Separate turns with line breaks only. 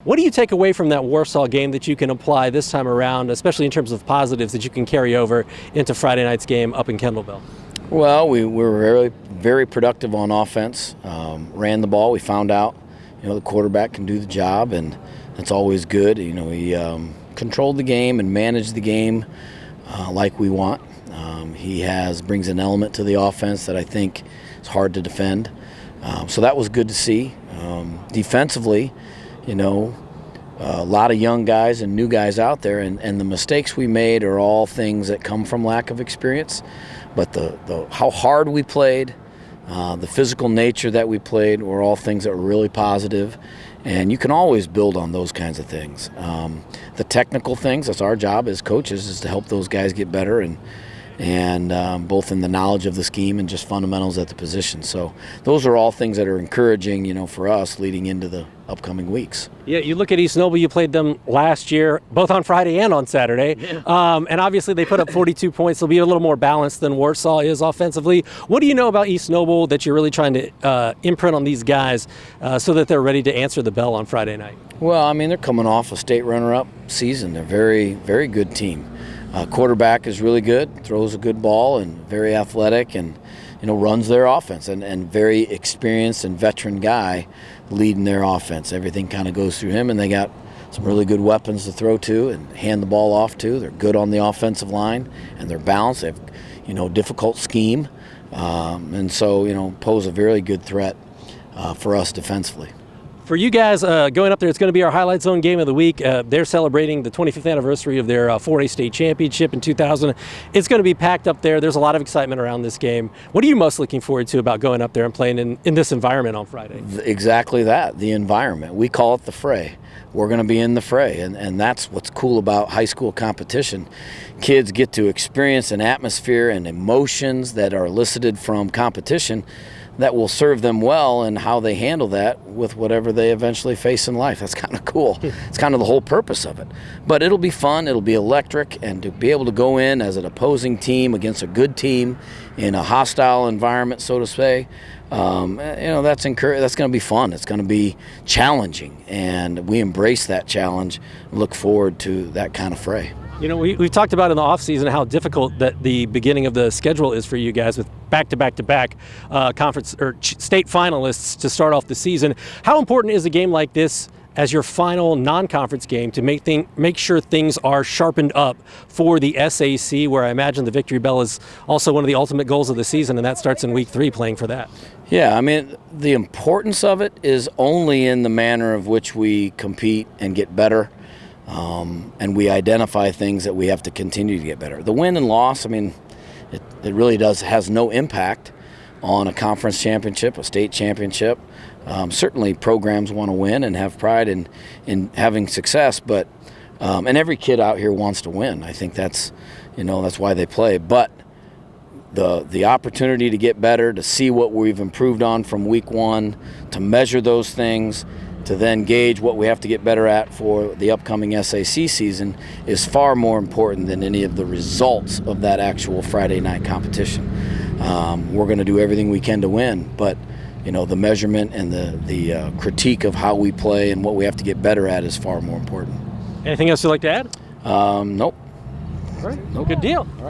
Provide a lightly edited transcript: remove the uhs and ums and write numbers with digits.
What do you take away from that Warsaw game that you can apply this time around, especially in terms of positives that you can carry over into Friday night's game up in Kendallville?
Well, we were very, very productive on offense. Ran the ball. We found out, the quarterback can do the job, and that's always good. He controlled the game and managed the game like we want. He brings an element to the offense that I think is hard to defend. So that was good to see. Defensively, a lot of young guys and new guys out there, and the mistakes we made are all things that come from lack of experience. But how hard we played, the physical nature that we played were all things that were really positive. And you can always build on those kinds of things. The technical things, that's our job as coaches, is to help those guys get better and both in the knowledge of the scheme and just fundamentals at the position. So those are all things that are encouraging, for us leading into the upcoming weeks.
Yeah, you look at East Noble, you played them last year, both on Friday and on Saturday. Yeah. And obviously they put up 42 points. They'll be a little more balanced than Warsaw is offensively. What do you know about East Noble that you're really trying to imprint on these guys so that they're ready to answer the bell on Friday night?
Well, they're coming off a state runner-up season. They're a very, very good team. Quarterback is really good, throws a good ball, and very athletic, and runs their offense, and very experienced and veteran guy leading their offense. Everything kind of goes through him, and they got some really good weapons to throw to and hand the ball off to. They're good on the offensive line, and they're balanced. They have difficult scheme, and so pose a very good threat for us defensively.
For you guys going up there, it's going to be our Highlight Zone game of the week. They're celebrating the 25th anniversary of their 4A state championship in 2000. It's going to be packed up there. There's a lot of excitement around this game. What are you most looking forward to about going up there and playing in this environment on Friday?
Exactly that, the environment. We call it the fray. We're going to be in the fray, and that's what's cool about high school competition. Kids get to experience an atmosphere and emotions that are elicited from competition that will serve them well and how they handle that with whatever they eventually face in life. That's kind of cool. It's kind of the whole purpose of it. But it'll be fun, it'll be electric, and to be able to go in as an opposing team against a good team in a hostile environment, so to say, that's going to be fun. It's going to be challenging, and we embrace that challenge and look forward to that kind of fray.
We've talked about in the offseason how difficult that the beginning of the schedule is for you guys with back-to-back-to-back conference or state finalists to start off the season. How important is a game like this as your final non-conference game to make sure things are sharpened up for the SAC, where I imagine the victory bell is also one of the ultimate goals of the season, and that starts in week 3, playing for that?
Yeah, the importance of it is only in the manner of which we compete and get better. And we identify things that we have to continue to get better. The win and loss, it really has no impact on a conference championship, a state championship. Certainly programs want to win and have pride in having success, but and every kid out here wants to win. I think that's why they play. But the opportunity to get better, to see what we've improved on from week 1, to measure those things, to then gauge what we have to get better at for the upcoming SAC season is far more important than any of the results of that actual Friday night competition. We're going to do everything we can to win, but the measurement and the critique of how we play and what we have to get better at is far more important.
Anything else you'd like to add?
Nope.
All right. Nope. Good deal. All right.